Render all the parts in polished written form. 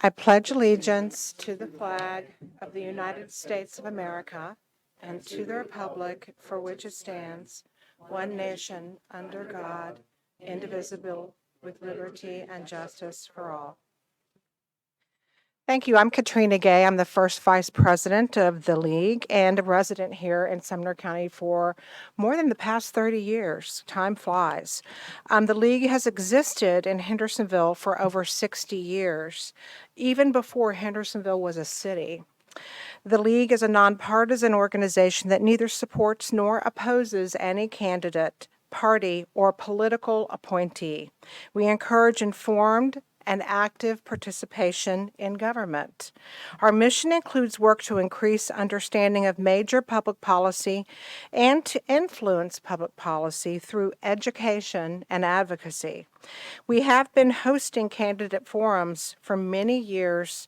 I pledge allegiance to the flag of the United States of America and to the republic for which it stands, one nation, under God, indivisible, with liberty and justice for all. Thank you. I'm Katrina Gay. I'm the first vice president of the league and a resident here in Sumner County for more than the past 30 years. Time flies. The league has existed in Hendersonville for over 60 years, even before Hendersonville was a city. The league is a nonpartisan organization that neither supports nor opposes any candidate, party, or political appointee. We encourage informed and active participation in government. Our mission includes work to increase understanding of major public policy and to influence public policy through education and advocacy. We have been hosting candidate forums for many years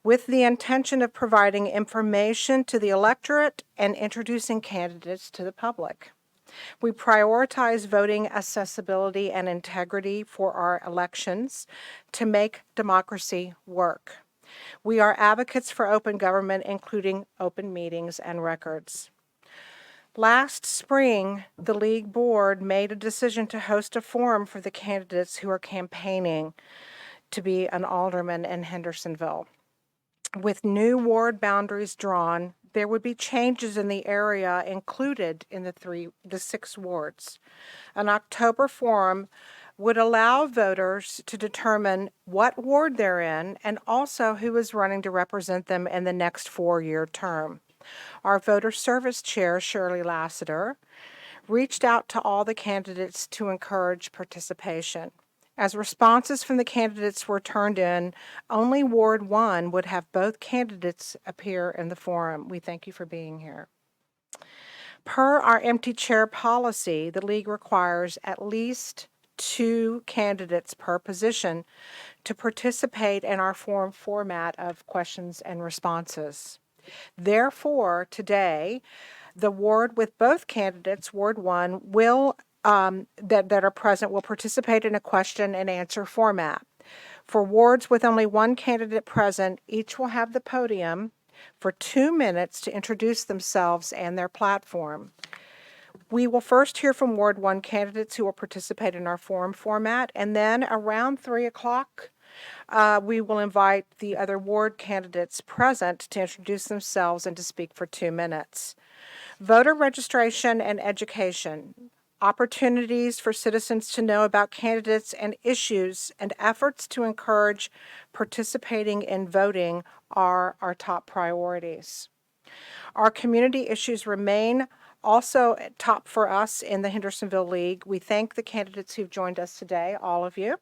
with the intention of providing information to the electorate and introducing candidates to the public. We prioritize voting accessibility and integrity for our elections to make democracy work. We are advocates for open government, including open meetings and records. Last spring, the league board made a decision to host a forum for the candidates who are campaigning to be an alderman in Hendersonville. With new ward boundaries drawn, there would be changes in the area included in the 6 wards. An October forum would allow voters to determine what ward they're in and also who is running to represent them in the next 4-year term. Our voter service chair, Shirley Lassiter, reached out to all the candidates to encourage participation. As responses from the candidates were turned in, only Ward 1 would have both candidates appear in the forum. We thank you for being here. Per our empty chair policy, the league requires at least 2 candidates per position to participate in our forum format of questions and responses. Therefore, today, the ward with both candidates, Ward 1, will that are present will participate in a question and answer format. For wards with only 1 candidate present, each will have the podium for 2 minutes to introduce themselves and their platform. We will first hear from Ward 1 candidates who will participate in our forum format, and then around 3 o'clock, we will invite the other ward candidates present to introduce themselves and to speak for 2 minutes. Voter registration and education. Opportunities for citizens to know about candidates and issues and efforts to encourage participating in voting are our top priorities. Our community issues remain also top for us in the Hendersonville League. We thank the candidates who've joined us today, all of you,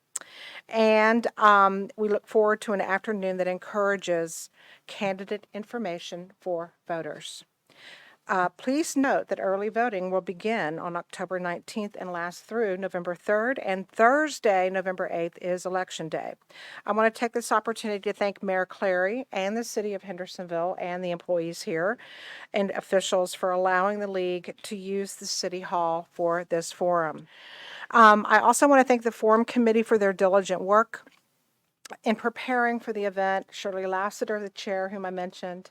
and we look forward to an afternoon that encourages candidate information for voters. Please note that early voting will begin on October 19th and last through November 3rd, and Thursday, November 8th, is Election Day. I want to take this opportunity to thank Mayor Clary and the City of Hendersonville and the employees here and officials for allowing the League to use the City Hall for this forum. I also want to thank the Forum Committee for their diligent work in preparing for the event. Shirley Lassiter, the chair, whom I mentioned,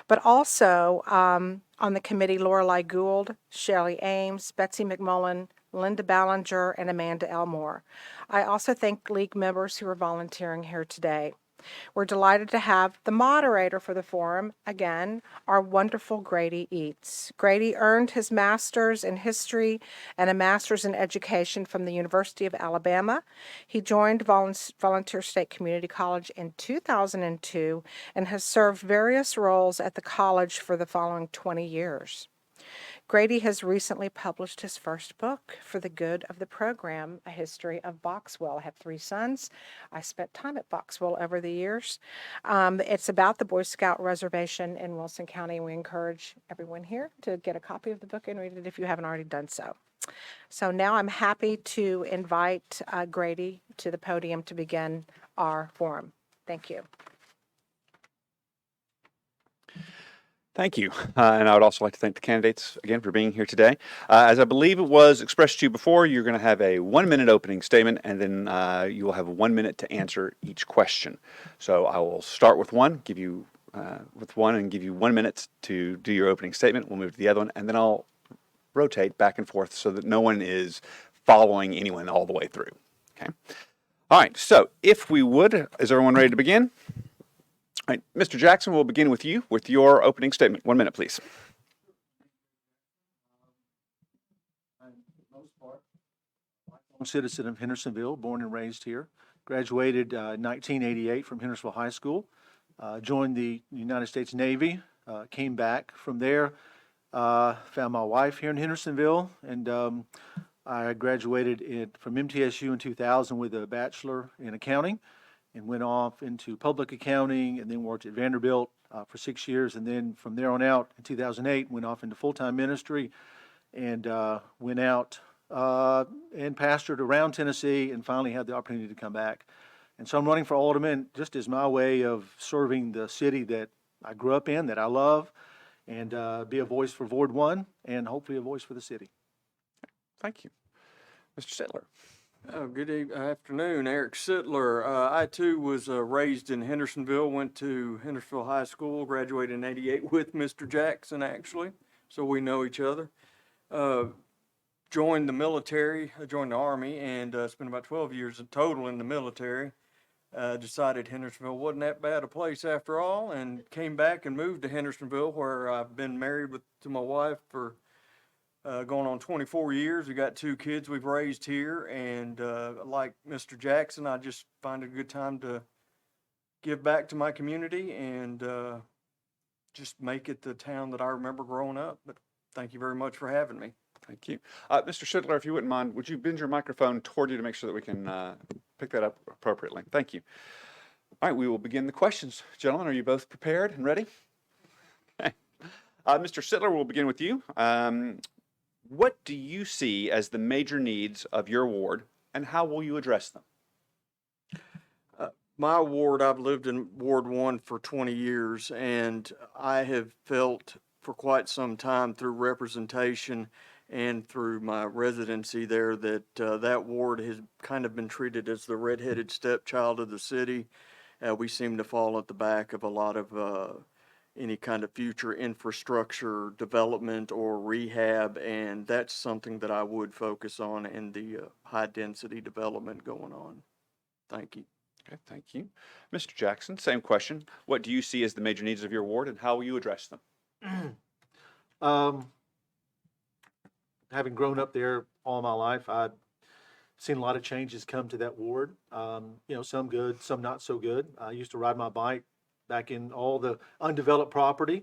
but also on the committee, Lorelei Gould, Shelley Ames, Betsy McMullen, Linda Ballinger, and Amanda Elmore. I also thank League members who are volunteering here today. We're delighted to have the moderator for the forum, again, our wonderful Grady Eats. Grady earned his master's in history and a master's in education from the University of Alabama. He joined Volunteer State Community College in 2002 and has served various roles at the college for the following 20 years. Grady has recently published his first book, For the Good of the Program, A History of Boxwell. I have 3 sons. I spent time at Boxwell over the years. It's about the Boy Scout reservation in Wilson County. We encourage everyone here to get a copy of the book and read it if you haven't already done so. So now I'm happy to invite Grady to the podium to begin our forum. Thank you. Thank you. And I would also like to thank the candidates again for being here today. As I believe it was expressed to you before, you're going to have a 1-minute opening statement, and then you will have 1 minute to answer each question. So I will start with one, give you 1 minute to do your opening statement. We'll move to the other one, and then I'll rotate back and forth so that no one is following anyone all the way through. Okay. All right. So if we would, is everyone ready to begin? All right, Mr. Jackson, we'll begin with you with your opening statement. 1 minute, please. I'm a citizen of Hendersonville, born and raised here. Graduated in 1988 from Hendersonville High School. Joined the United States Navy. Came back from there. Found my wife here in Hendersonville, and I graduated from MTSU in 2000 with a bachelor in accounting, and went off into public accounting, and then worked at Vanderbilt for 6 years, and then from there on out in 2008 went off into full-time ministry, and went out and pastored around Tennessee, and finally had the opportunity to come back. And so I'm running for alderman just as my way of serving the city that I grew up in, that I love, and be a voice for Ward 1 and hopefully a voice for the city. Thank you. Mr. Sittler. Oh, good afternoon, Eric Sittler. I too was raised in Hendersonville, went to Hendersonville High School, graduated in '88 with Mr. Jackson actually, so we know each other. Joined the military, joined the Army, and spent about 12 years in total in the military. Decided Hendersonville wasn't that bad a place after all, and came back and moved to Hendersonville, where I've been married to my wife for going on 24 years. We got 2 kids we've raised here, and like Mr. Jackson, I just find it a good time to give back to my community and just make it the town that I remember growing up. But thank you very much for having me. Thank you. Mr. Sittler, if you wouldn't mind, would you bend your microphone toward you to make sure that we can pick that up appropriately? Thank you. All right, we will begin the questions. Gentlemen, are you both prepared and ready? Okay. Mr. Sittler, we'll begin with you. What do you see as the major needs of your ward, and how will you address them? My ward, I've lived in Ward 1 for 20 years, and I have felt for quite some time through representation and through my residency there that that ward has kind of been treated as the redheaded stepchild of the city. We seem to fall at the back of a lot of any kind of future infrastructure development or rehab, and that's something that I would focus on in the high density development going on. Thank you. Okay, thank you. Mr. Jackson, same question. What do you see as the major needs of your ward, and how will you address them? Having grown up there all my life, I've seen a lot of changes come to that ward. Some good, some not so good. I used to ride my bike back in all the undeveloped property,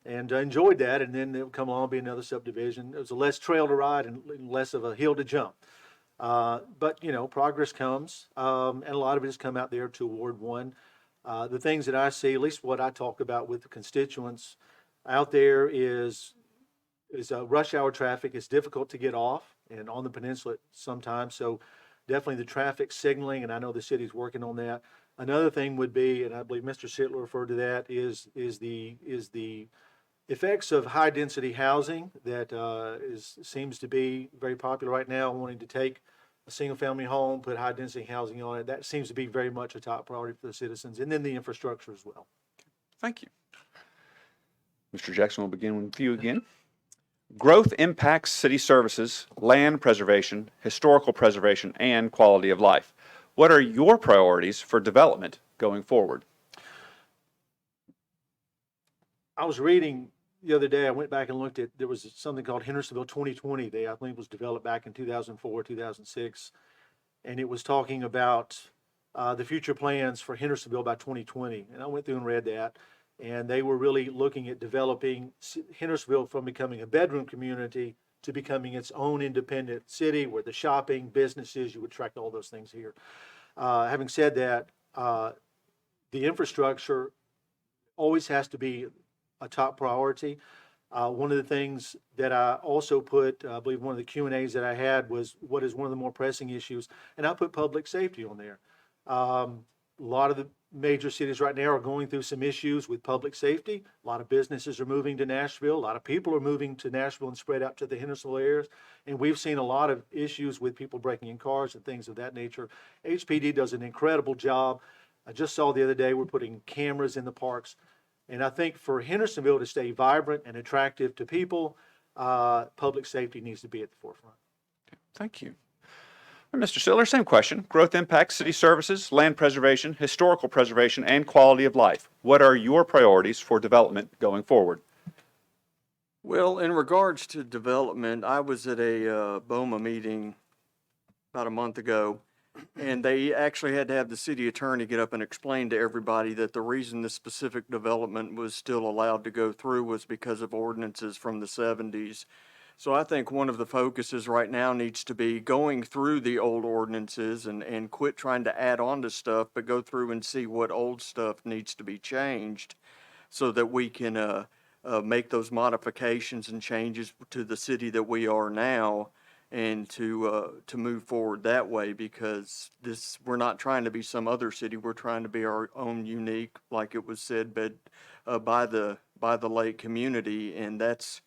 and I enjoyed that. And then it would come along, be another subdivision. It was a less trail to ride and less of a hill to jump. But progress comes, and a lot of it has come out there to Ward 1. The things that I see, at least what I talk about with the constituents out there, is rush hour traffic. It's difficult to get off, and on the peninsula sometimes. So definitely the traffic signaling, and I know the city's working on that. Another thing would be, and I believe Mr. Sittler referred to that, is the effects of high density housing that seems to be very popular right now, wanting to take a single family home, put high density housing on it. That seems to be very much a top priority for the citizens, and then the infrastructure as well. Thank you. Mr. Jackson, we'll begin with you again. Growth impacts city services, land preservation, historical preservation, and quality of life. What are your priorities for development going forward? I was reading the other day, I went back and looked at, there was something called Hendersonville 2020. I think was developed back in 2004, 2006. And it was talking about the future plans for Hendersonville by 2020. And I went through and read that. And they were really looking at developing Hendersonville from becoming a bedroom community to becoming its own independent city where the shopping, businesses, you would attract all those things here. Having said that, the infrastructure always has to be a top priority. One of the things that I also put, I believe one of the Q&As that I had was what is one of the more pressing issues, and I put public safety on there. A lot of the major cities right now are going through some issues with public safety. A lot of businesses are moving to Nashville. A lot of people are moving to Nashville and spread out to the Hendersonville areas. And we've seen a lot of issues with people breaking in cars and things of that nature. HPD does an incredible job. I just saw the other day, we're putting cameras in the parks. And I think for Hendersonville to stay vibrant and attractive to people, public safety needs to be at the forefront. Thank you. And Mr. Siller, same question. Growth impacts city services, land preservation, historical preservation, and quality of life. What are your priorities for development going forward? Well, in regards to development, I was at a Boma meeting about a month ago, and they actually had to have the city attorney get up and explain to everybody that the reason this specific development was still allowed to go through was because of ordinances from the 70s. So I think one of the focuses right now needs to be going through the old ordinances and quit trying to add on to stuff, but go through and see what old stuff needs to be changed so that we can make those modifications and changes to the city that we are now, and to move forward that way, because we're not trying to be some other city. We're trying to be our own unique, like it was said, but by the lake community, and that's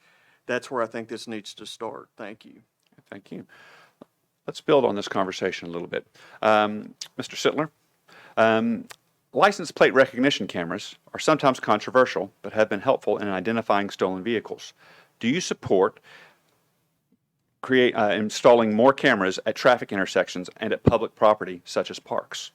where I think this needs to start. Thank you. Thank you. Let's build on this conversation a little bit. Mr. Sittler, license plate recognition cameras are sometimes controversial, but have been helpful in identifying stolen vehicles. Do you support installing more cameras at traffic intersections and at public property such as parks?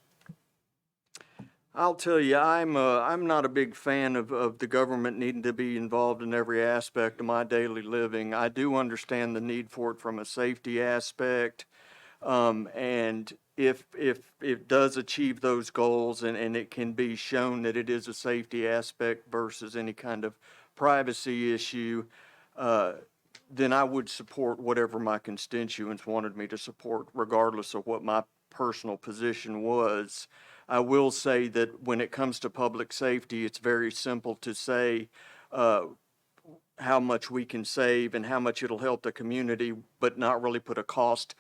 I'll tell you, I'm not a big fan of the government needing to be involved in every aspect of my daily living. I do understand the need for it from a safety aspect, and if it does achieve those goals and it can be shown that it is a safety aspect versus any kind of privacy issue, then I would support whatever my constituents wanted me to support, regardless of what my personal position was. I will say that when it comes to public safety, it's very simple to say how much we can save and how much it'll help the community, but not really put a cost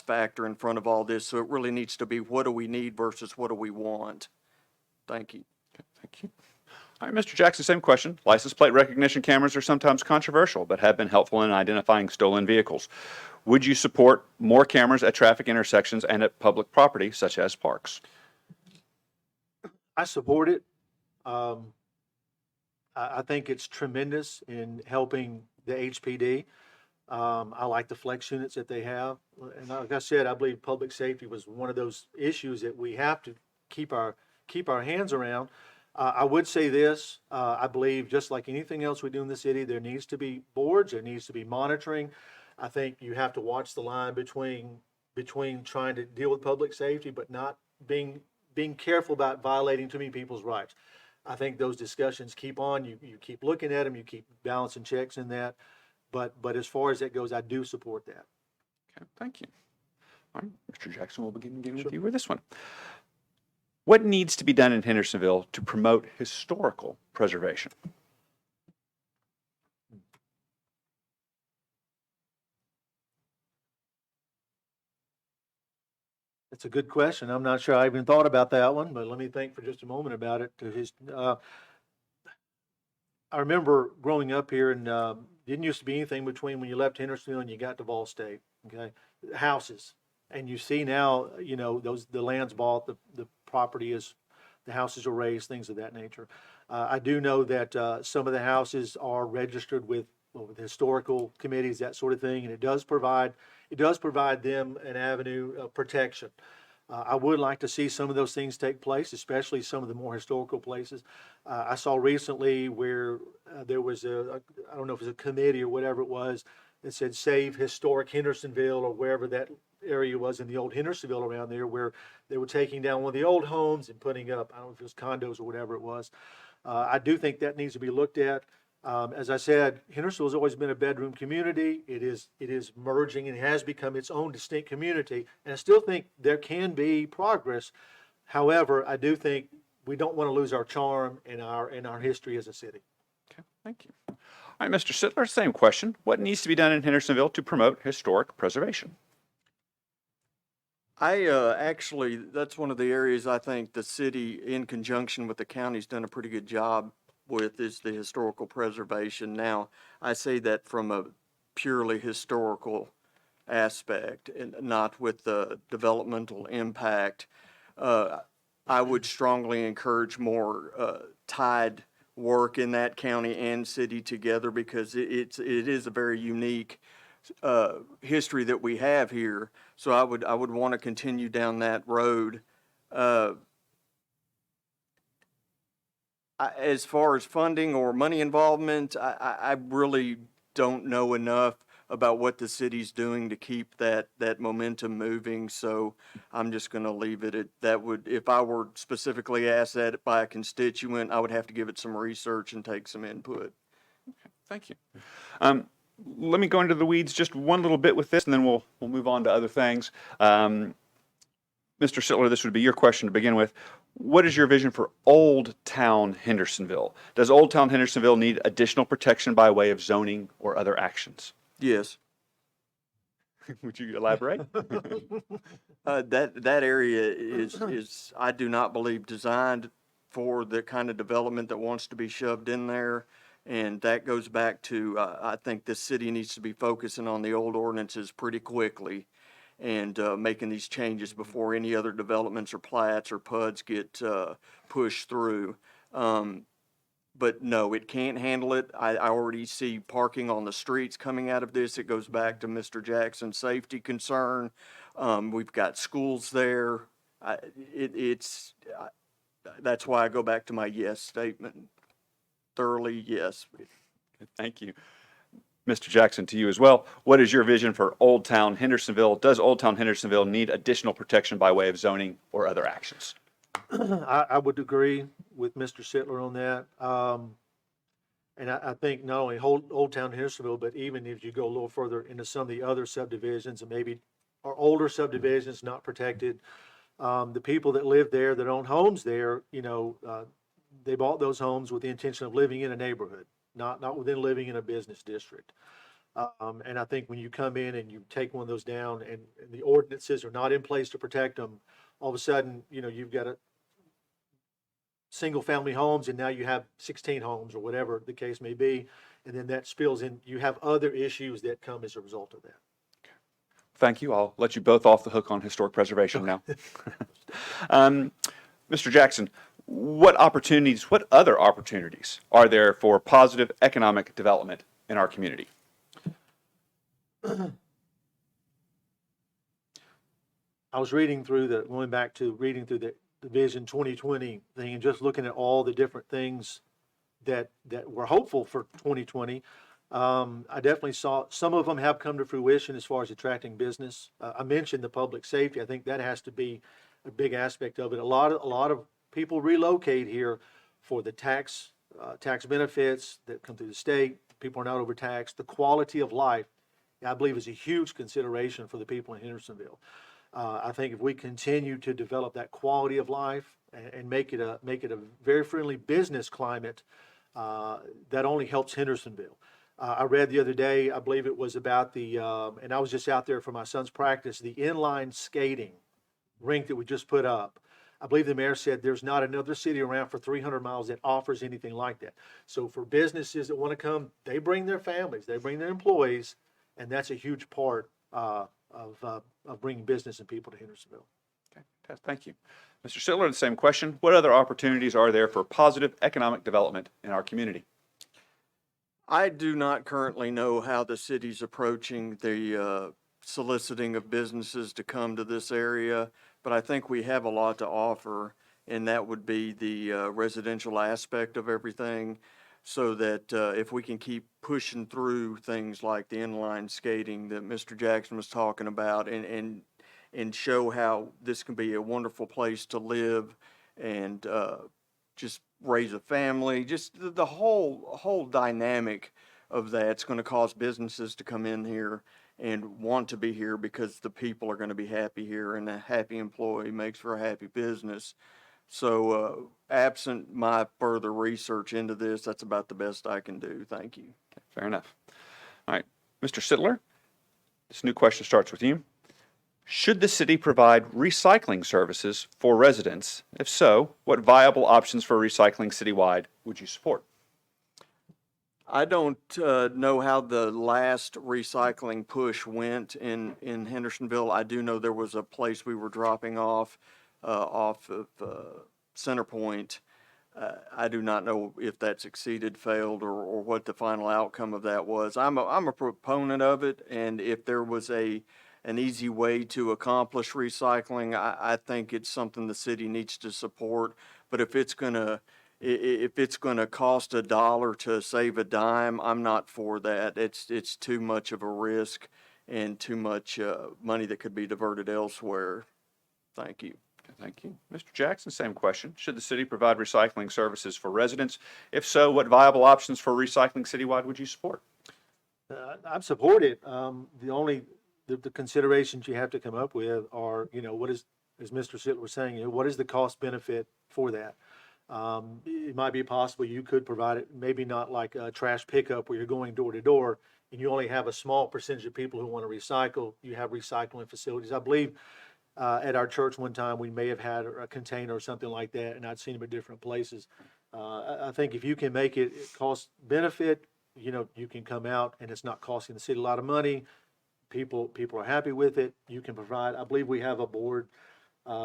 factor in front of all this. So it really needs to be, what do we need versus what do we want? Thank you. Okay, thank you. All right, Mr. Jackson, same question. License plate recognition cameras are sometimes controversial, but have been helpful in identifying stolen vehicles. Would you support more cameras at traffic intersections and at public property, such as parks? I support it. I think it's tremendous in helping the HPD. I like the flex units that they have. And like I said, I believe public safety was one of those issues that we have to keep our hands around. I would say this, I believe just like anything else we do in the city, there needs to be boards, there needs to be monitoring. I think you have to watch the line between trying to deal with public safety, but not being careful about violating too many people's rights. I think those discussions keep on. You keep looking at them, you keep balancing checks in that. But as far as that goes, I do support that. Okay, thank you. All right, Mr. Jackson, we'll begin with you with this one. What needs to be done in Hendersonville to promote historical preservation? That's a good question. I'm not sure I even thought about that one, but let me think for just a moment about it. I remember growing up here, and didn't used to be anything between when you left Hendersonville and you got to Ball State. Okay, houses, and you see now, the land's bought, the property is, the houses are raised, things of that nature. I do know that some of the houses are registered with historical committees, that sort of thing, and it does provide them an avenue of protection. I would like to see some of those things take place, especially some of the more historical places. I saw recently where there was I don't know if it was a committee or whatever it was, that said Save Historic Hendersonville, or wherever that area was in the old Hendersonville around there, where they were taking down one of the old homes and putting up, I don't know if it was condos or whatever it was. I do think that needs to be looked at. As I said, Hendersonville has always been a bedroom community. It is merging and has become its own distinct community. And I still think there can be progress. However, I do think we don't want to lose our charm and our history as a city. Okay, thank you. All right, Mr. Sittler, same question. What needs to be done in Hendersonville to promote historic preservation? Actually, that's one of the areas I think the city, in conjunction with the county's done a pretty good job with, is the historical preservation. Now, I say that from a purely historical aspect and not with the developmental impact. I would strongly encourage more tied work in that county and city together, because it is a very unique history that we have here. So I would want to continue down that road. As far as funding or money involvement, I really don't know enough about what the city's doing to keep that momentum moving. So I'm just going to leave it at that. If I were specifically asked that by a constituent, I would have to give it some research and take some input. Thank you. Let me go into the weeds just one little bit with this, and then we'll move on to other things. Mr. Sittler, this would be your question to begin with. What is your vision for Old Town Hendersonville? Does Old Town Hendersonville need additional protection by way of zoning or other actions? Yes. Would you elaborate? That area is, I do not believe, designed for the kind of development that wants to be shoved in there. And that goes back to, I think the city needs to be focusing on the old ordinances pretty quickly and making these changes before any other developments or plats or PUDs get pushed through. But no, it can't handle it. I already see parking on the streets coming out of this. It goes back to Mr. Jackson's safety concern. We've got schools there. That's why I go back to my yes statement. Thoroughly yes. Thank you. Mr. Jackson, to you as well. What is your vision for Old Town Hendersonville? Does Old Town Hendersonville need additional protection by way of zoning or other actions? I would agree with Mr. Sittler on that. And I think not only Old Town Hendersonville, but even if you go a little further into some of the other subdivisions and maybe our older subdivisions not protected, the people that live there, that own homes there, they bought those homes with the intention of living in a neighborhood, not within living in a business district. And I think when you come in and you take one of those down and the ordinances are not in place to protect them, all of a sudden, you've got a single family homes and now you have 16 homes or whatever the case may be. And then that spills in, you have other issues that come as a result of that. Thank you. I'll let you both off the hook on historic preservation now. Mr. Jackson, what other opportunities are there for positive economic development in our community? I was going back to reading through the Vision 2020 thing and just looking at all the different things that were hopeful for 2020. I definitely saw some of them have come to fruition as far as attracting business. I mentioned the public safety. I think that has to be a big aspect of it. A lot of people relocate here for the tax benefits that come through the state. People are not overtaxed. The quality of life, I believe, is a huge consideration for the people in Hendersonville. I think if we continue to develop that quality of life and make it a very friendly business climate, that only helps Hendersonville. I read the other day, I believe it was about and I was just out there for my son's practice, the inline skating rink that we just put up. I believe the mayor said there's not another city around for 300 miles that offers anything like that. So for businesses that want to come, they bring their families, they bring their employees, and that's a huge part of bringing business and people to Hendersonville. Okay, thank you. Mr. Sittler, the same question. What other opportunities are there for positive economic development in our community? I do not currently know how the city's approaching the soliciting of businesses to come to this area, but I think we have a lot to offer, and that would be the residential aspect of everything, so that if we can keep pushing through things like the inline skating that Mr. Jackson was talking about, and show how this can be a wonderful place to live and just raise a family, just the whole dynamic of that's going to cause businesses to come in here and want to be here because the people are going to be happy here, and a happy employee makes for a happy business. So absent my further research into this, that's about the best I can do. Thank you. Fair enough. All right, Mr. Sittler, this new question starts with you. Should the city provide recycling services for residents? If so, what viable options for recycling citywide would you support? I don't know how the last recycling push went in Hendersonville. I do know there was a place we were dropping off off of Center Point. I do not know if that succeeded, failed, or what the final outcome of that was. I'm a proponent of it, and if there was an easy way to accomplish recycling, I think it's something the city needs to support. But if it's gonna cost $1 to save a dime, I'm not for that. It's too much of a risk and too much money that could be diverted elsewhere. Thank you. Thank you. Mr. Jackson, same question. Should the city provide recycling services for residents? If so, what viable options for recycling citywide would you support? I've supported. The considerations you have to come up with are, what is, as Mr. Sittler was saying, what is the cost benefit for that? It might be possible you could provide it, maybe not like a trash pickup where you're going door to door and you only have a small percentage of people who want to recycle. You have recycling facilities. I believe at our church one time, we may have had a container or something like that, and I'd seen them at different places. I think if you can make it cost benefit, you can come out and it's not costing the city a lot of money. People are happy with it. You can provide, I believe we have a board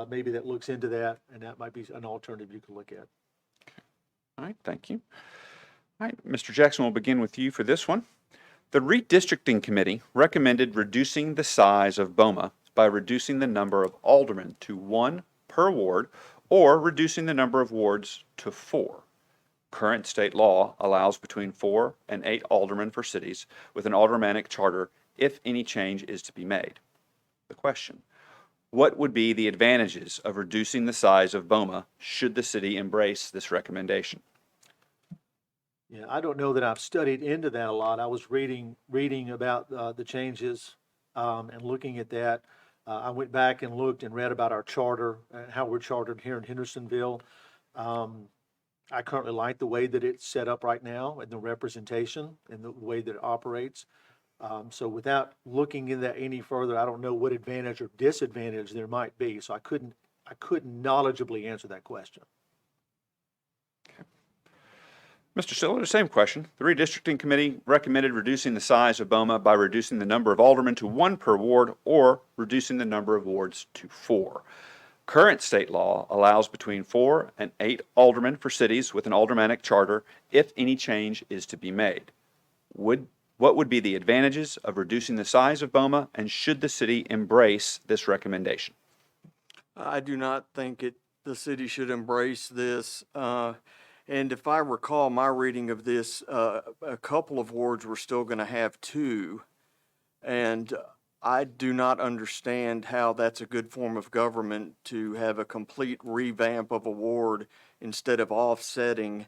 maybe that looks into that, and that might be an alternative you can look at. All right, thank you. All right, Mr. Jackson, we'll begin with you for this one. The redistricting committee recommended reducing the size of Boma by reducing the number of aldermen to 1 per ward or reducing the number of wards to 4. Current state law allows between 4 and 8 aldermen for cities with an aldermanic charter if any change is to be made. The question: what would be the advantages of reducing the size of Boma should the city embrace this recommendation? Yeah, I don't know that I've studied into that a lot. I was reading about the changes and looking at that. I went back and looked and read about our charter and how we're chartered here in Hendersonville. I currently like the way that it's set up right now and the representation and the way that it operates. So without looking into that any further, I don't know what advantage or disadvantage there might be. So I couldn't knowledgeably answer that question. Mr. Siller, the same question. The redistricting committee recommended reducing the size of Boma by reducing the number of aldermen to 1 per ward or reducing the number of wards to 4. Current state law allows between 4 and 8 aldermen for cities with an aldermanic charter if any change is to be made. What would be the advantages of reducing the size of Boma, and should the city embrace this recommendation? I do not think the city should embrace this. And if I recall my reading of this, a couple of wards were still going to have 2. And I do not understand how that's a good form of government to have a complete revamp of a ward instead of offsetting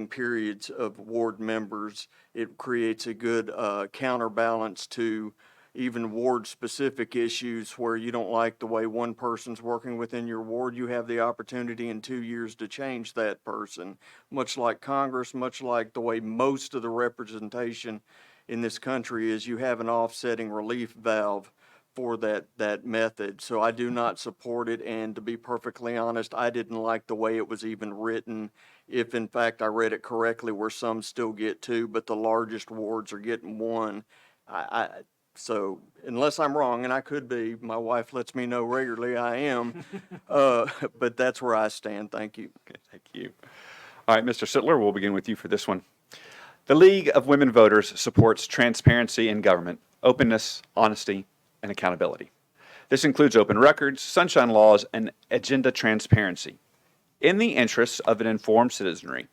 periods of ward members. It creates a good counterbalance to even ward-specific issues where you don't like the way one person's working within your ward. You have the opportunity in 2 years to change that person, much like Congress, much like the way most of the representation in this country is. You have an offsetting relief valve for that method. So I do not support it, and to be perfectly honest, I didn't like the way it was even written. If in fact I read it correctly, where some still get 2, but the largest wards are getting 1. So unless I'm wrong, and I could be, my wife lets me know regularly I am, but that's where I stand. Thank you. Okay, thank you. All right, Mr. Sittler, we'll begin with you for this one. The League of Women Voters supports transparency in government, openness, honesty, and accountability. This includes open records, sunshine laws, and agenda transparency. In the interests of an informed citizenry,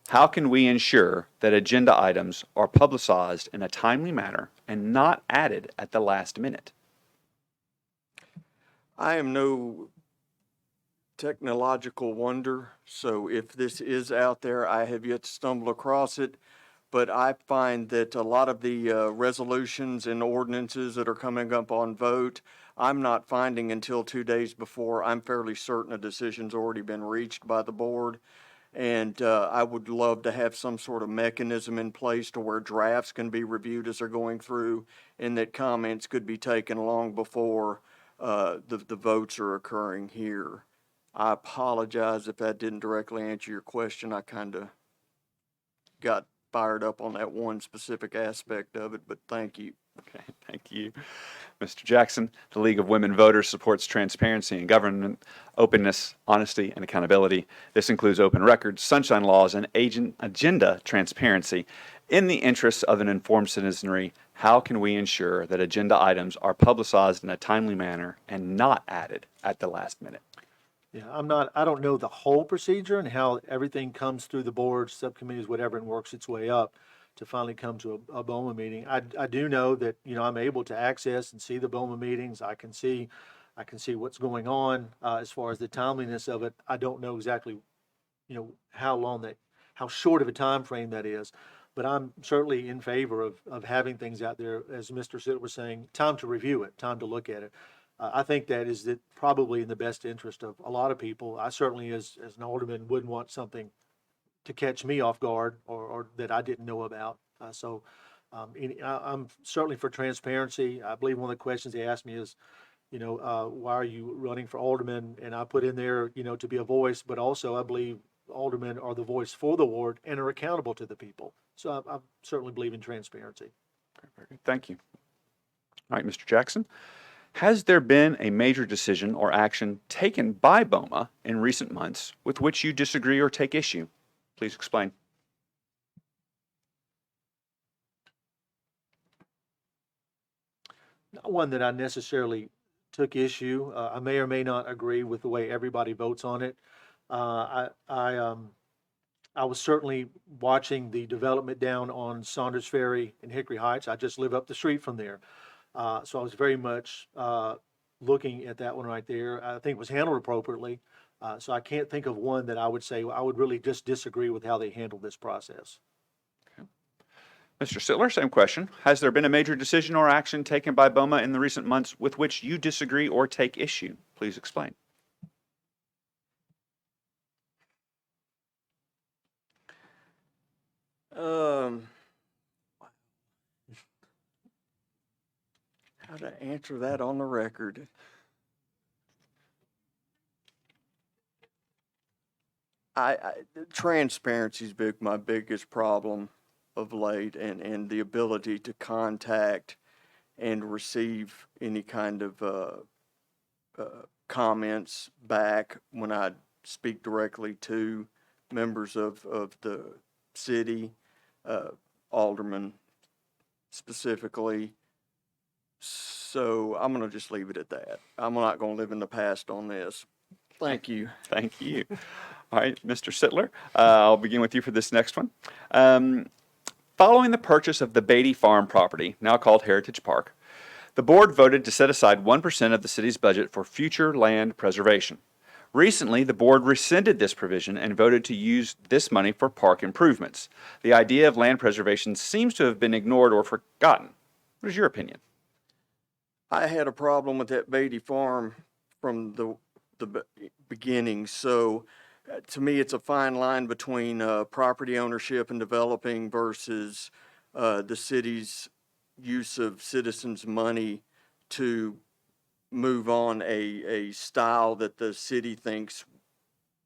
how can we ensure that agenda items are publicized in a timely manner and not added at the last minute? I am no technological wonder, so if this is out there, I have yet to stumble across it. But I find that a lot of the resolutions and ordinances that are coming up on vote, I'm not finding until 2 days before. I'm fairly certain a decision's already been reached by the board. And I would love to have some sort of mechanism in place to where drafts can be reviewed as they're going through, and that comments could be taken long before the votes are occurring here. I apologize if that didn't directly answer your question. I kind of got fired up on that one specific aspect of it, but thank you. Okay, thank you. Mr. Jackson, the League of Women Voters supports transparency in government, openness, honesty, and accountability. This includes open records, sunshine laws, and agenda transparency. In the interests of an informed citizenry, how can we ensure that agenda items are publicized in a timely manner and not added at the last minute? Yeah, I don't know the whole procedure and how everything comes through the boards, subcommittees, whatever, and works its way up to finally come to a Boma meeting. I do know that, I'm able to access and see the Boma meetings. I can see what's going on, as far as the timeliness of it. I don't know exactly, how short of a time frame that is. But I'm certainly in favor of having things out there, as Mr. Sitt was saying, time to review it, time to look at it. I think that is probably in the best interest of a lot of people. I certainly, as an alderman, wouldn't want something to catch me off guard or that I didn't know about. I'm certainly for transparency. I believe one of the questions they asked me is, why are you running for alderman? And I put in there, to be a voice, but also I believe aldermen are the voice for the ward and are accountable to the people. So I certainly believe in transparency. Very good. Thank you. All right, Mr. Jackson. Has there been a major decision or action taken by Boma in recent months with which you disagree or take issue? Please explain. Not one that I necessarily took issue. I may or may not agree with the way everybody votes on it. I was certainly watching the development down on Saunders Ferry in Hickory Heights. I just live up the street from there. So I was very much looking at that one right there. I think it was handled appropriately. So I can't think of one that I would say I would really just disagree with how they handled this process. Mr. Sittler, same question. Has there been a major decision or action taken by Boma in the recent months with which you disagree or take issue? Please explain. How to answer that on the record? Transparency's my biggest problem of late, and the ability to contact and receive any kind of comments back when I speak directly to members of the city, aldermen specifically. So I'm going to just leave it at that. I'm not going to live in the past on this. Thank you. Thank you. All right, Mr. Sittler, I'll begin with you for this next one. Following the purchase of the Beatty Farm property, now called Heritage Park, the board voted to set aside 1% of the city's budget for future land preservation. Recently, the board rescinded this provision and voted to use this money for park improvements. The idea of land preservation seems to have been ignored or forgotten. What is your opinion? I had a problem with that Beatty Farm from the beginning. So to me, it's a fine line between property ownership and developing versus the city's use of citizens' money to move on a style that the city thinks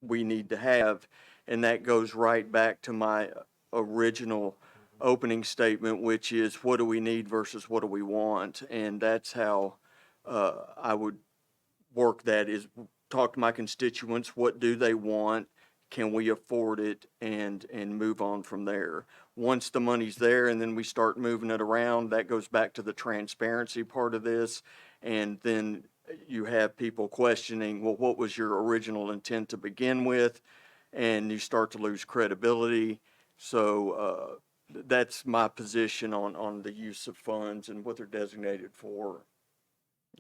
we need to have. And that goes right back to my original opening statement, which is what do we need versus what do we want? And that's how I would work that, is talk to my constituents. What do they want? Can we afford it? And move on from there. Once the money's there and then we start moving it around, that goes back to the transparency part of this. And then you have people questioning, well, what was your original intent to begin with? And you start to lose credibility. So that's my position on the use of funds and what they're designated for.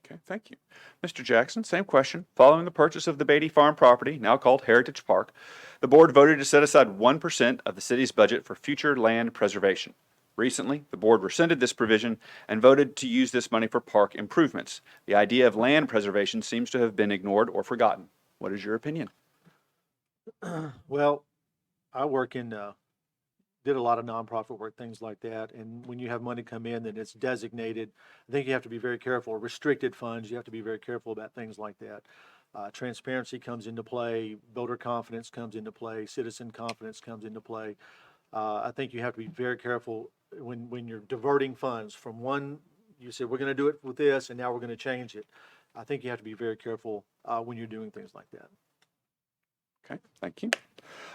Okay, thank you. Mr. Jackson, same question. Following the purchase of the Beatty Farm property, now called Heritage Park, the board voted to set aside 1% of the city's budget for future land preservation. Recently, the board rescinded this provision and voted to use this money for park improvements. The idea of land preservation seems to have been ignored or forgotten. What is your opinion? Well, I work in, did a lot of nonprofit work, things like that. And when you have money come in that it's designated, I think you have to be very careful. Restricted funds, you have to be very careful about things like that. Transparency comes into play, builder confidence comes into play, citizen confidence comes into play. I think you have to be very careful when you're diverting funds from one, you said, we're going to do it with this, and now we're going to change it. I think you have to be very careful when you're doing things like that. Okay, thank you.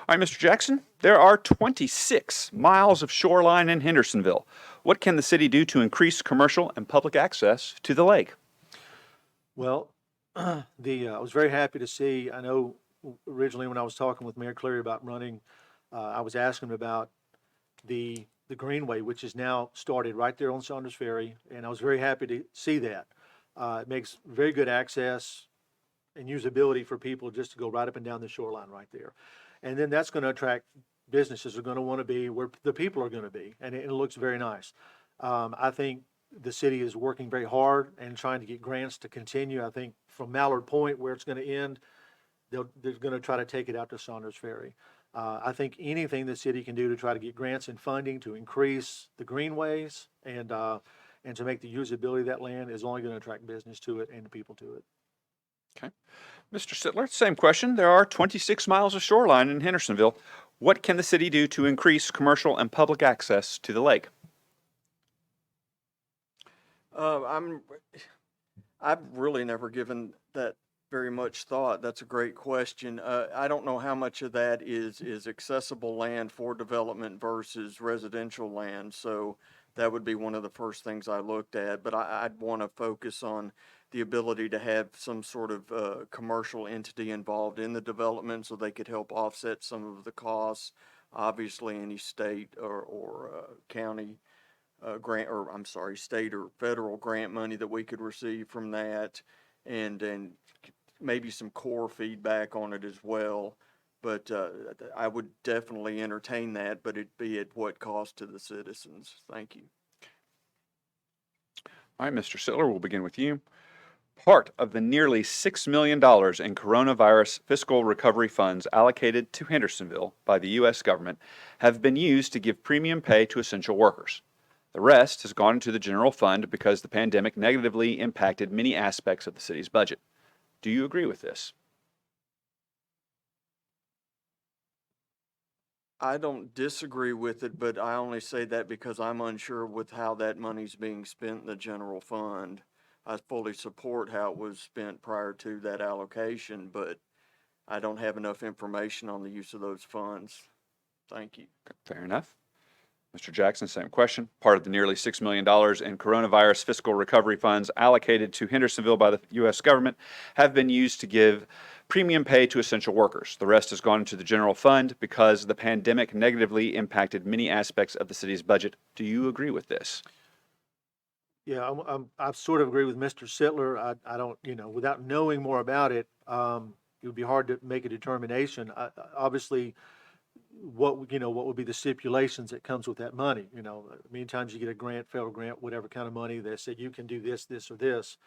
All right, Mr. Jackson, there are 26 miles of shoreline in Hendersonville. What can the city do to increase commercial and public access to the lake? Well, I was very happy to see, I know originally when I was talking with Mayor Cleary about running, I was asking him about the Greenway, which is now started right there on Saunders Ferry, and I was very happy to see that. It makes very good access and usability for people just to go right up and down the shoreline right there. And then that's going to attract businesses are going to want to be where the people are going to be, and it looks very nice. I think the city is working very hard and trying to get grants to continue. I think from Mallard Point, where it's going to end, they're going to try to take it out to Saunders Ferry. I think anything the city can do to try to get grants and funding to increase the greenways and to make the usability of that land is only going to attract business to it and the people to it. Okay. Mr. Sittler, same question. There are 26 miles of shoreline in Hendersonville. What can the city do to increase commercial and public access to the lake? I've really never given that very much thought. That's a great question. I don't know how much of that is accessible land for development versus residential land. So that would be one of the first things I looked at. But I'd want to focus on the ability to have some sort of commercial entity involved in the development so they could help offset some of the costs. Obviously, any state or county grant, or I'm sorry, state or federal grant money that we could receive from that, and maybe some core feedback on it as well. But I would definitely entertain that, but it'd be at what cost to the citizens. Thank you. All right, Mr. Sittler, we'll begin with you. Part of the nearly $6 million in coronavirus fiscal recovery funds allocated to Hendersonville by the U.S. government have been used to give premium pay to essential workers. The rest has gone into the general fund because the pandemic negatively impacted many aspects of the city's budget. Do you agree with this? I don't disagree with it, but I only say that because I'm unsure with how that money's being spent in the general fund. I fully support how it was spent prior to that allocation, but I don't have enough information on the use of those funds. Thank you. Fair enough. Mr. Jackson, same question. Part of the nearly $6 million in coronavirus fiscal recovery funds allocated to Hendersonville by the U.S. government have been used to give premium pay to essential workers. The rest has gone into the general fund because the pandemic negatively impacted many aspects of the city's budget. Do you agree with this? Yeah, I sort of agree with Mr. Sittler. I don't, without knowing more about it, it would be hard to make a determination. Obviously, what would be the stipulations that comes with that money? Many times you get a grant, federal grant, whatever kind of money, they say you can do this, this, or this.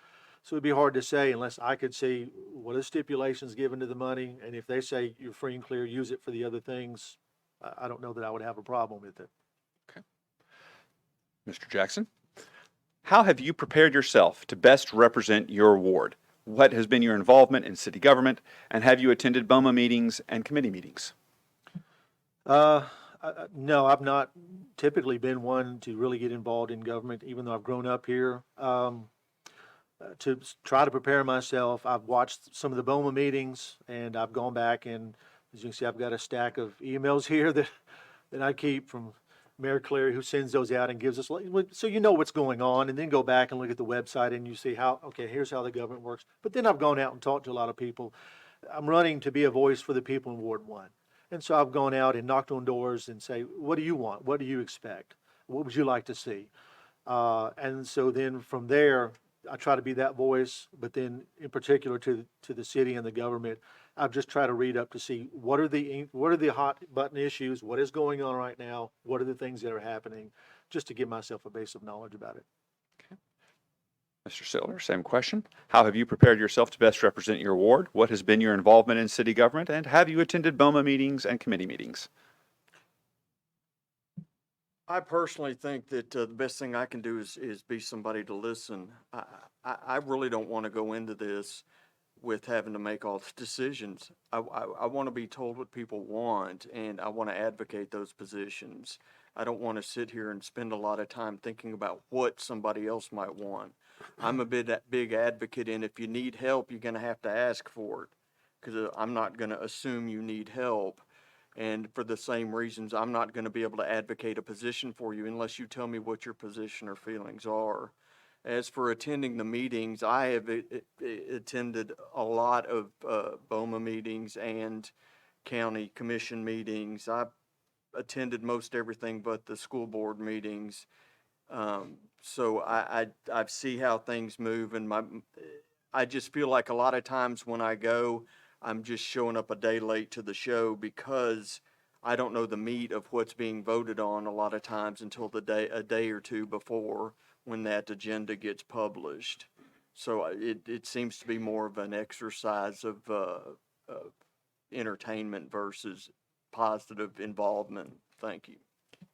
So it'd be hard to say unless I could see what are the stipulations given to the money, and if they say you're free and clear, use it for the other things, I don't know that I would have a problem with it. Okay. Mr. Jackson? How have you prepared yourself to best represent your ward? What has been your involvement in city government, and have you attended Boma meetings and committee meetings? No, I've not typically been one to really get involved in government, even though I've grown up here. To try to prepare myself, I've watched some of the Boma meetings, and I've gone back, and as you can see, I've got a stack of emails here that I keep from Mayor Cleary, who sends those out and gives us, so you know what's going on, and then go back and look at the website and you see here's how the government works. But then I've gone out and talked to a lot of people. I'm running to be a voice for the people in Ward 1. And so I've gone out and knocked on doors and say, what do you want? What do you expect? What would you like to see? And so then from there, I try to be that voice, but then in particular to the city and the government, I've just tried to read up to see what are the hot button issues, what is going on right now, what are the things that are happening, just to give myself a base of knowledge about it. Okay. Mr. Sittler, same question. How have you prepared yourself to best represent your ward? What has been your involvement in city government? And have you attended Boma meetings and committee meetings? I personally think that the best thing I can do is be somebody to listen. I really don't want to go into this with having to make all the decisions. I want to be told what people want, and I want to advocate those positions. I don't want to sit here and spend a lot of time thinking about what somebody else might want. I'm a big advocate, and if you need help, you're going to have to ask for it, because I'm not going to assume you need help. And for the same reasons, I'm not going to be able to advocate a position for you unless you tell me what your position or feelings are. As for attending the meetings, I have attended a lot of Boma meetings and county commission meetings. I've attended most everything but the school board meetings. So I see how things move, and I just feel like a lot of times when I go, I'm just showing up a day late to the show because I don't know the meat of what's being voted on a lot of times until a day or two before, when that agenda gets published. So it seems to be more of an exercise of entertainment versus positive involvement. Thank you.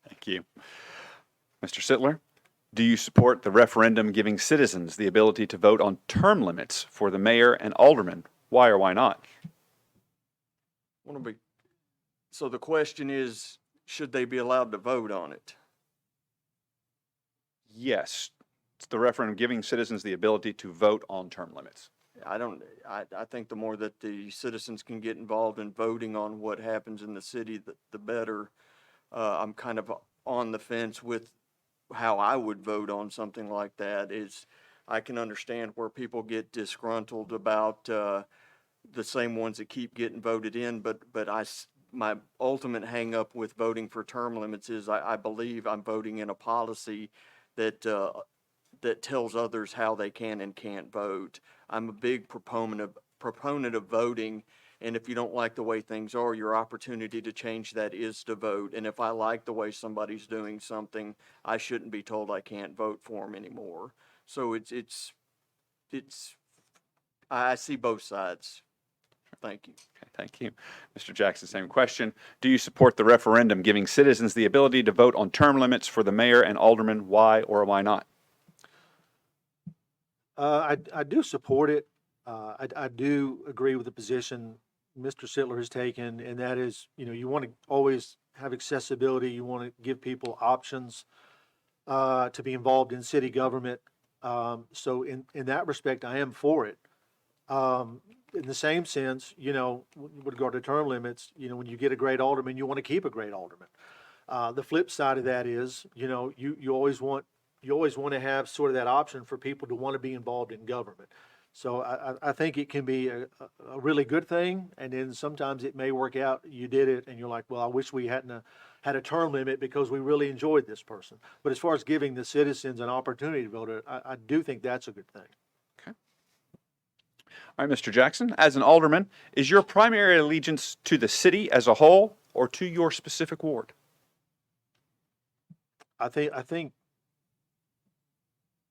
Thank you. Mr. Sittler, do you support the referendum giving citizens the ability to vote on term limits for the mayor and aldermen? Why or why not? So the question is, should they be allowed to vote on it? Yes. It's the referendum giving citizens the ability to vote on term limits. I think the more that the citizens can get involved in voting on what happens in the city, the better. I'm kind of on the fence with how I would vote on something like that. I can understand where people get disgruntled about the same ones that keep getting voted in, but my ultimate hang up with voting for term limits is I believe I'm voting in a policy that tells others how they can and can't vote. I'm a big proponent of voting, and if you don't like the way things are, your opportunity to change that is to vote. And if I like the way somebody's doing something, I shouldn't be told I can't vote for them anymore. So I see both sides. Thank you. Okay, thank you. Mr. Jackson, same question. Do you support the referendum giving citizens the ability to vote on term limits for the mayor and aldermen? Why or why not? I do support it. I do agree with the position Mr. Sittler has taken, and that is, you want to always have accessibility. You want to give people options to be involved in city government. So in that respect, I am for it. In the same sense, with regard to term limits, when you get a great alderman, you want to keep a great alderman. The flip side of that is, you always want to have sort of that option for people to want to be involved in government. So I think it can be a really good thing, and then sometimes it may work out. You did it, and you're like, well, I wish we hadn't had a term limit because we really enjoyed this person. But as far as giving the citizens an opportunity to vote, I do think that's a good thing. Okay. All right, Mr. Jackson, as an alderman, is your primary allegiance to the city as a whole or to your specific ward? I think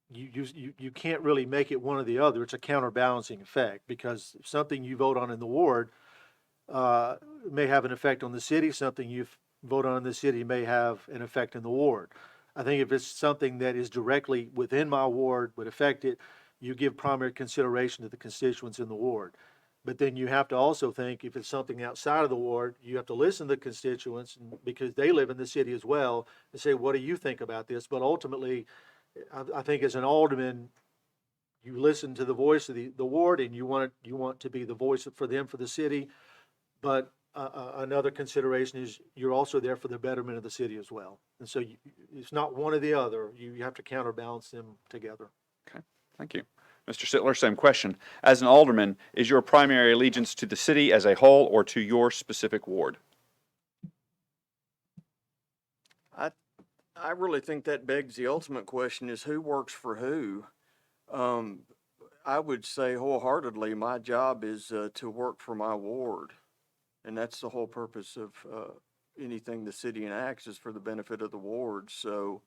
you can't really make it one or the other. It's a counterbalancing effect, because something you vote on in the ward may have an effect on the city. Something you vote on in the city may have an effect in the ward. I think if it's something that is directly within my ward, would affect it, you give primary consideration to the constituents in the ward. But then you have to also think, if it's something outside of the ward, you have to listen to the constituents, because they live in the city as well, and say, what do you think about this? But ultimately, I think as an alderman, you listen to the voice of the ward, and you want to be the voice for them, for the city. But another consideration is you're also there for the betterment of the city as well. And so it's not one or the other. You have to counterbalance them together. Okay, thank you. Mr. Sittler, same question. As an alderman, is your primary allegiance to the city as a whole or to your specific ward? I really think that begs the ultimate question, is who works for who? I would say wholeheartedly my job is to work for my ward. And that's the whole purpose of anything the city enacts, is for the benefit of the ward. So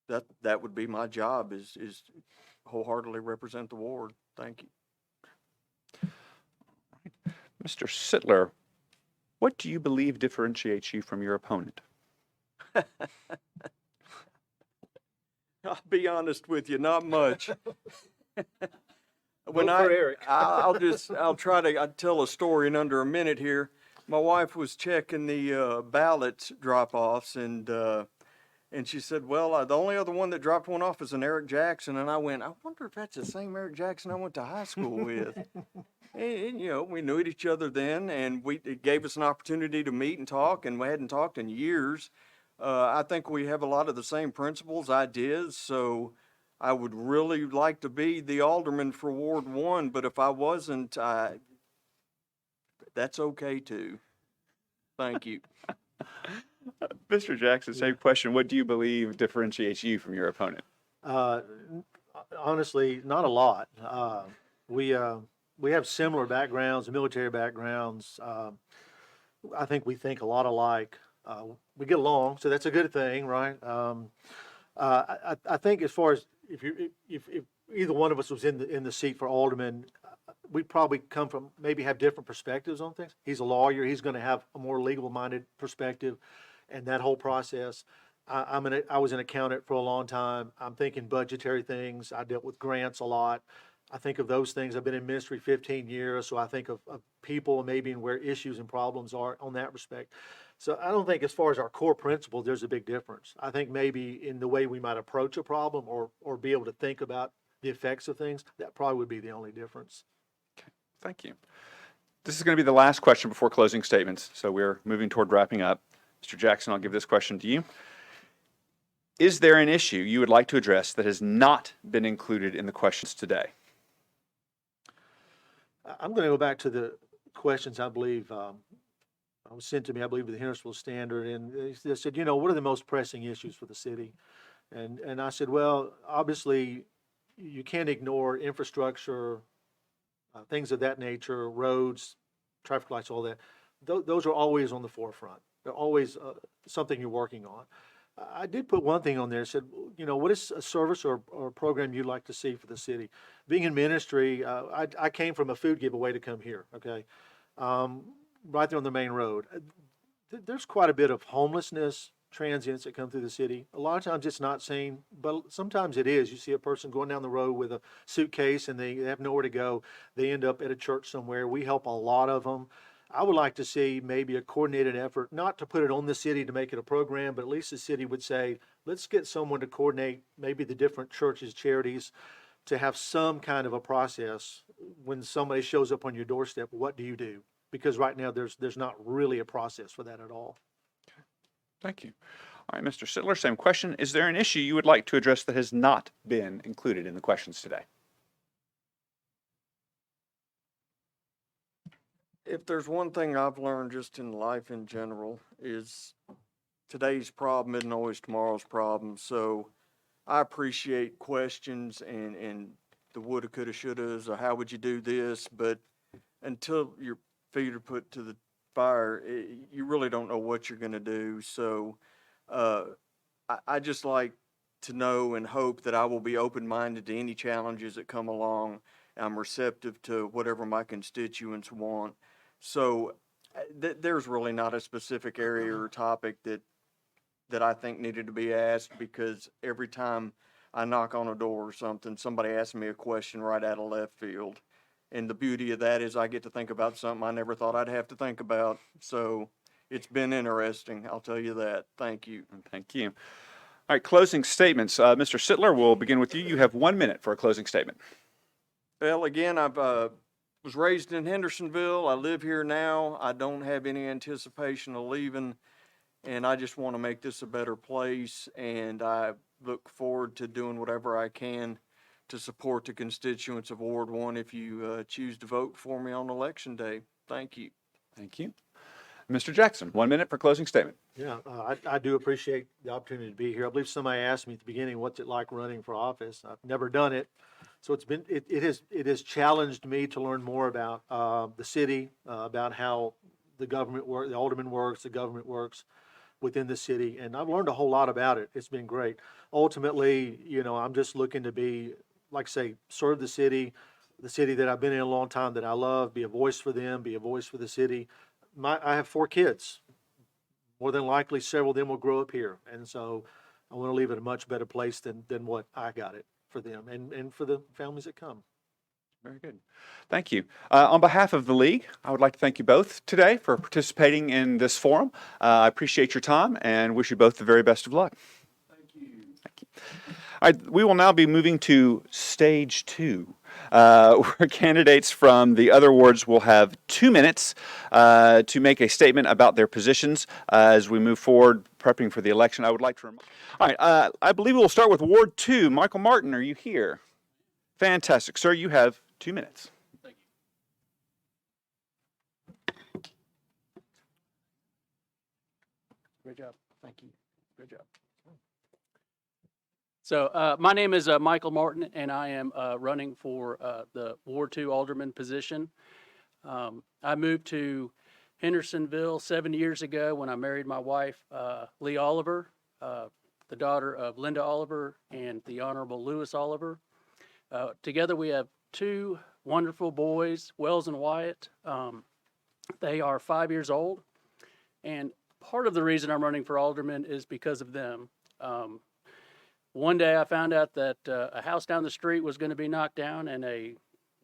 that would be my job, is wholeheartedly represent the ward. Thank you. Mr. Sittler, what do you believe differentiates you from your opponent? I'll be honest with you, not much. Vote for Eric. I'll try to, I'll tell a story in under a minute here. My wife was checking the ballot drop-offs and she said, well, the only other one that dropped one off is an Eric Jackson. And I went, I wonder if that's the same Eric Jackson I went to high school with. And, you know, we knew each other then, and it gave us an opportunity to meet and talk, and we hadn't talked in years. I think we have a lot of the same principles, ideas, so I would really like to be the alderman for Ward 1, but if I wasn't, that's okay too. Thank you. Mr. Jackson, same question. What do you believe differentiates you from your opponent? Honestly, not a lot. We have similar backgrounds, military backgrounds. I think we think a lot alike. We get along, so that's a good thing, right? I think as far as if either one of us was in the seat for alderman, we'd probably come from, maybe have different perspectives on things. He's a lawyer. He's going to have a more legal-minded perspective and that whole process. I was an accountant for a long time. I'm thinking budgetary things. I dealt with grants a lot. I think of those things. I've been in ministry 15 years, so I think of people maybe and where issues and problems are on that respect. So I don't think as far as our core principles, there's a big difference. I think maybe in the way we might approach a problem or be able to think about the effects of things, that probably would be the only difference. Okay, thank you. This is going to be the last question before closing statements, so we're moving toward wrapping up. Mr. Jackson, I'll give this question to you. Is there an issue you would like to address that has not been included in the questions today? I'm going to go back to the questions I believe was sent to me, I believe, with the Hendersonville Standard, and they said, you know, what are the most pressing issues for the city? And I said, well, obviously, you can't ignore infrastructure, things of that nature, roads, traffic lights, all that. Those are always on the forefront. They're always something you're working on. I did put one thing on there, said, you know, what is a service or program you'd like to see for the city? Being in ministry, I came from a food giveaway to come here, okay? Right there on the main road. There's quite a bit of homelessness, transients that come through the city. A lot of times it's not seen, but sometimes it is. You see a person going down the road with a suitcase and they have nowhere to go. They end up at a church somewhere. We help a lot of them. I would like to see maybe a coordinated effort, not to put it on the city to make it a program, but at least the city would say, let's get someone to coordinate maybe the different churches, charities, to have some kind of a process when somebody shows up on your doorstep. What do you do? Because right now there's not really a process for that at all. Okay. Thank you. All right, Mr. Sittler, same question. Is there an issue you would like to address that has not been included in the questions today? If there's one thing I've learned just in life in general is today's problem isn't always tomorrow's problem. So I appreciate questions and the woulda, coulda, shouldas, or how would you do this? But until your feet are put to the fire, you really don't know what you're going to do. So I just like to know and hope that I will be open-minded to any challenges that come along. I'm receptive to whatever my constituents want. So there's really not a specific area or topic that I think needed to be asked, because every time I knock on a door or something, somebody asks me a question right out of left field. And the beauty of that is I get to think about something I never thought I'd have to think about. So it's been interesting, I'll tell you that. Thank you. Thank you. All right, closing statements. Mr. Sittler, we'll begin with you. You have 1 minute for a closing statement. Well, again, I've was raised in Hendersonville. I live here now. I don't have any anticipation of leaving, and I just want to make this a better place, and I look forward to doing whatever I can to support the constituents of Ward 1 if you choose to vote for me on Election Day. Thank you. Thank you. Mr. Jackson, 1 minute for closing statement. Yeah, I do appreciate the opportunity to be here. I believe somebody asked me at the beginning, what's it like running for office? I've never done it. So it has challenged me to learn more about the city, about how the government works, the alderman works, the government works within the city, and I've learned a whole lot about it. It's been great. Ultimately, you know, I'm just looking to be, like I say, serve the city that I've been in a long time, that I love, be a voice for them, be a voice for the city. I have 4 kids. more than likely several of them will grow up here. And so I want to leave it a much better place than what I got it for them and for the families that come. Very good. Thank you. On behalf of the league, I would like to thank you both today for participating in this forum. I appreciate your time and wish you both the very best of luck. Thank you. Thank you. All right, we will now be moving to stage 2, where candidates from the other wards will have 2 minutes to make a statement about their positions as we move forward, prepping for the election. I would like to all right, I believe we'll start with Ward 2. Michael Martin, are you here? Fantastic. Sir, you have 2 minutes. Thank you. Great job. Thank you. Great job. So my name is Michael Martin, and I am running for the Ward 2 Alderman position. I moved to Hendersonville 7 years ago when I married my wife, Lee Oliver, the daughter of Linda Oliver and the Honorable Lewis Oliver. Together we have 2 wonderful boys, Wells and Wyatt. They are 5 years old, and part of the reason I'm running for alderman is because of them. One day I found out that a house down the street was going to be knocked down and a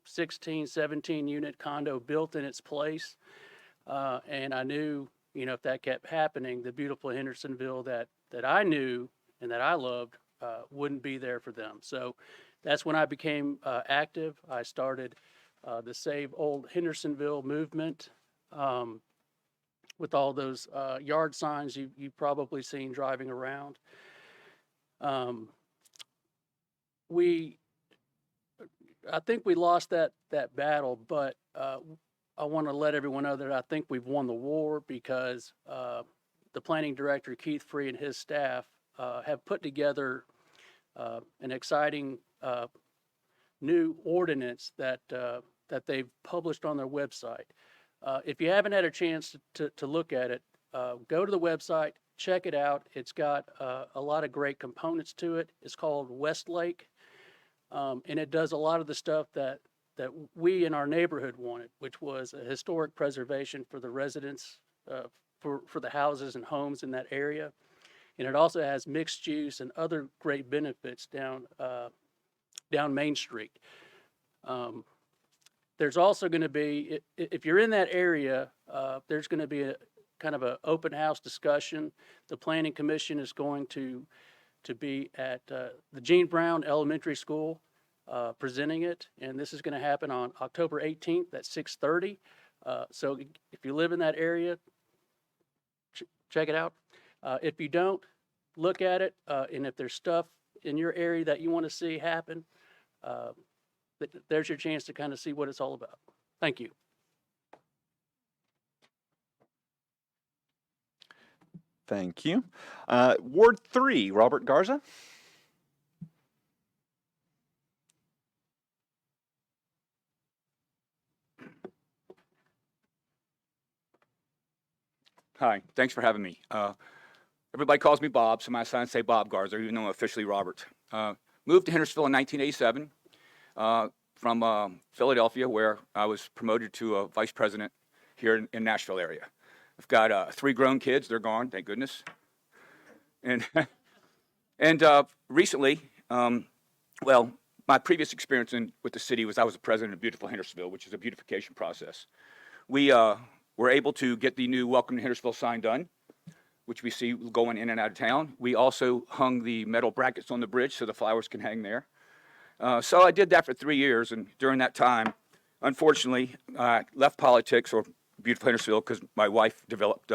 16, 17 unit condo built in its place. And I knew, if that kept happening, the beautiful Hendersonville that I knew and that I loved wouldn't be there for them. So that's when I became active. I started the Save Old Hendersonville movement with all those yard signs you've probably seen driving around. I think we lost that battle, but I want to let everyone know that I think we've won the war because the planning director, Keith Free, and his staff have put together an exciting new ordinance that they've published on their website. If you haven't had a chance to look at it, go to the website, check it out. It's got a lot of great components to it. It's called Westlake, and it does a lot of the stuff that we in our neighborhood wanted, which was a historic preservation for the residents, for the houses and homes in that area. And it also has mixed use and other great benefits down Main Street. There's also going to be, if you're in that area, there's going to be a kind of an open house discussion. The Planning Commission is going to be at the Gene Brown Elementary School presenting it, and this is going to happen on October 18th at 6:30. So if you live in that area, check it out. If you don't, look at it, and if there's stuff in your area that you want to see happen, there's your chance to kind of see what it's all about. Thank you. Thank you. Ward 3, Robert Garza. Hi, thanks for having me. Everybody calls me Bob, so my signs say Bob Garza, even though I'm officially Robert. Moved to Hendersonville in 1987 from Philadelphia, where I was promoted to a vice president here in Nashville area. I've got 3 grown kids. They're gone, thank goodness. And recently, well, my previous experience with the city was I was the president of beautiful Hendersonville, which is a beautification process. We were able to get the new Welcome to Hendersonville sign done, which we see going in and out of town. We also hung the metal brackets on the bridge so the flowers can hang there. So I did that for 3 years, and during that time, unfortunately, I left politics or beautiful Hendersonville because my wife developed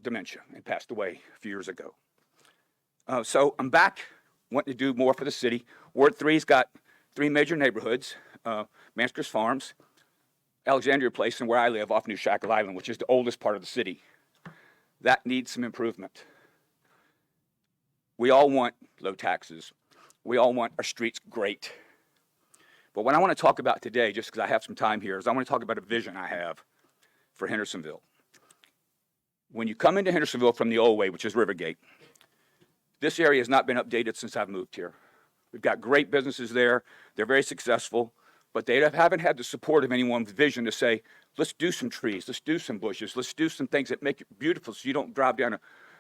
dementia and passed away a few years ago. So I'm back, wanting to do more for the city. Ward 3's got 3 major neighborhoods, Manskers Farms, Alexandria Place, and where I live off New Shackle Island, which is the oldest part of the city. That needs some improvement. We all want low taxes. We all want our streets great. But what I want to talk about today, just because I have some time here, is I want to talk about a vision I have for Hendersonville. When you come into Hendersonville from the old way, which is Rivergate, this area has not been updated since I've moved here. We've got great businesses there. They're very successful. but they haven't had the support of anyone's vision to say, let's do some trees, let's do some bushes, let's do some things that make it beautiful so you don't drive down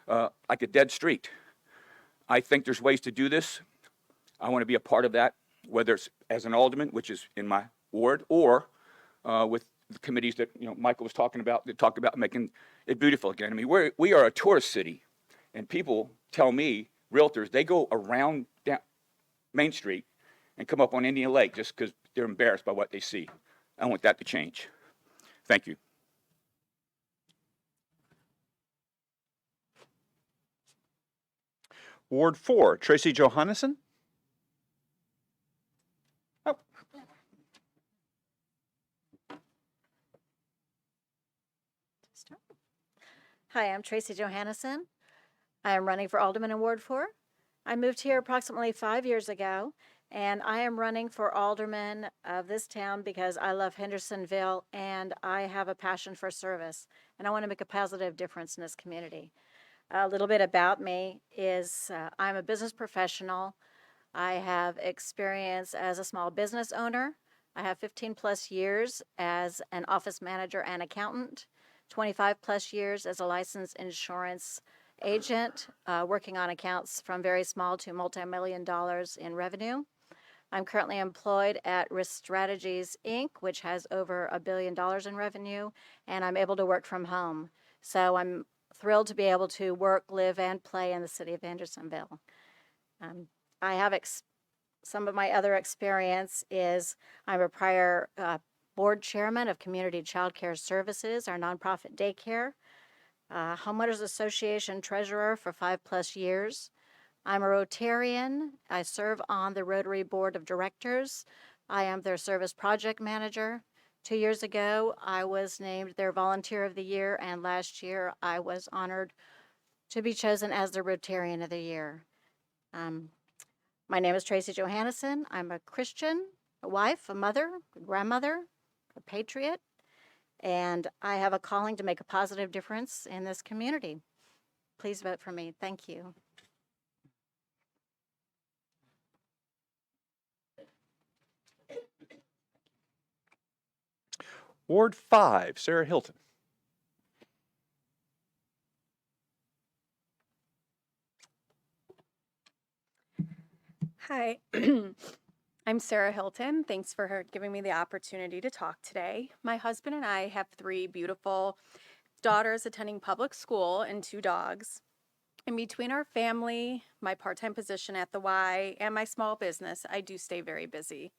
like a dead street. I think there's ways to do this. I want to be a part of that, whether it's as an alderman, which is in my ward, or with the committees that Michael was talking about, that talked about making it beautiful again. I mean, we are a tourist city, and people tell me, realtors, they go around down Main Street and come up on Indian Lake just because they're embarrassed by what they see. I want that to change. Thank you. Ward 4, Tracy Johansson. Oh. Hi, I'm Tracy Johansson. I am running for Alderman in Ward 4. I moved here approximately 5 years ago, and I am running for Alderman of this town because I love Hendersonville and I have a passion for service, and I want to make a positive difference in this community. A little bit about me is I'm a business professional. I have experience as a small business owner. I have 15 plus years as an office manager and accountant, 25 plus years as a licensed insurance agent, working on accounts from very small to multi-million dollars in revenue. I'm currently employed at Risk Strategies, Inc., which has over $1 billion in revenue, and I'm able to work from home. So I'm thrilled to be able to work, live, and play in the city of Hendersonville. I have some of my other experience is I'm a prior board chairman of Community Child Care Services, our nonprofit daycare, Homeowners Association treasurer for 5+ years. I'm a Rotarian. I serve on the Rotary Board of Directors. I am their service project manager. 2 years ago, I was named their Volunteer of the Year, and last year I was honored to be chosen as the Rotarian of the Year. My name is Tracy Johansson. I'm a Christian, a wife, a mother, a grandmother, a patriot, and I have a calling to make a positive difference in this community. Please vote for me. Thank you. Ward 5, Sarah Hilton. Hi, I'm Sarah Hilton. Thanks for giving me the opportunity to talk today. My husband and I have 3 beautiful daughters attending public school and 2 dogs. In between our family, my part-time position at the Y, and my small business, I do stay very busy.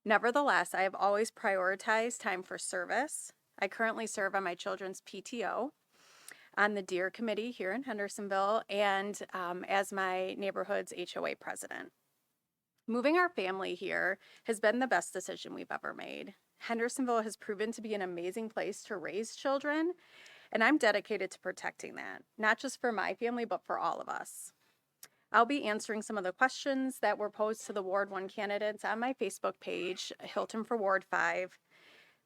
Nevertheless, I have always prioritized time for service. I currently serve on my children's PTO, on the Deer Committee here in Hendersonville, and as my neighborhood's HOA president. Moving our family here has been the best decision we've ever made. Hendersonville has proven to be an amazing place to raise children, and I'm dedicated to protecting that, not just for my family, but for all of us. I'll be answering some of the questions that were posed to the Ward 1 candidates on my Facebook page, Hilton for Ward 5.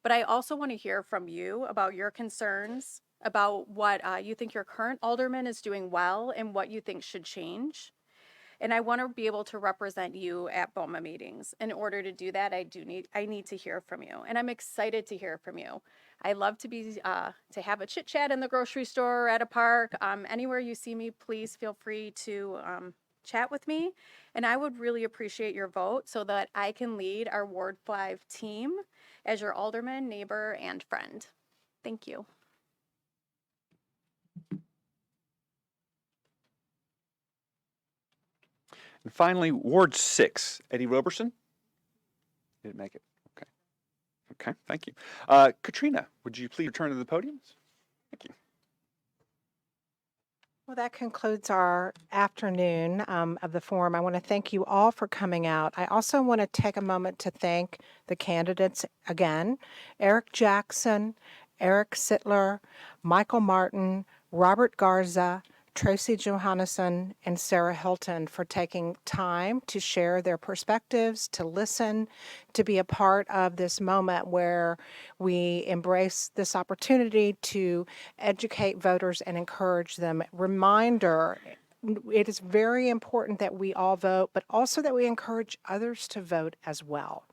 But I also want to hear from you about your concerns, about what you think your current alderman is doing well and what you think should change. And I want to be able to represent you at Boma meetings. In order to do that, I need to hear from you, and I'm excited to hear from you. I love to have a chit chat in the grocery store or at a park. Anywhere you see me, please feel free to chat with me, and I would really appreciate your vote so that I can lead our Ward 5 team as your alderman, neighbor, and friend. Thank you. And finally, Ward 6, Eddie Roberson. Didn't make it. Okay. Okay, thank you. Katrina, would you please return to the podium? Thank you. Well, that concludes our afternoon of the forum. I want to thank you all for coming out. I also want to take a moment to thank the candidates again, Eric Jackson, Eric Sittler, Michael Martin, Robert Garza, Tracy Johansson, and Sarah Hilton for taking time to share their perspectives, to listen, to be a part of this moment where we embrace this opportunity to educate voters and encourage them. Reminder, it is very important that we all vote, but also that we encourage others to vote as well.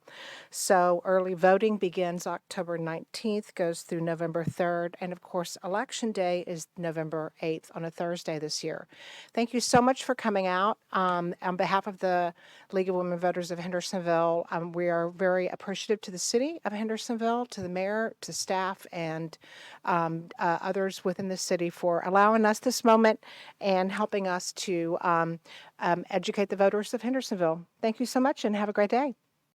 So early voting begins October 19th, goes through November 3rd, and of course, Election Day is November 8th on a Thursday this year. Thank you so much for coming out. On behalf of the League of Women Voters of Hendersonville, we are very appreciative to the city of Hendersonville, to the mayor, to staff, and others within the city for allowing us this moment and helping us to educate the voters of Hendersonville. Thank you so much and have a great day.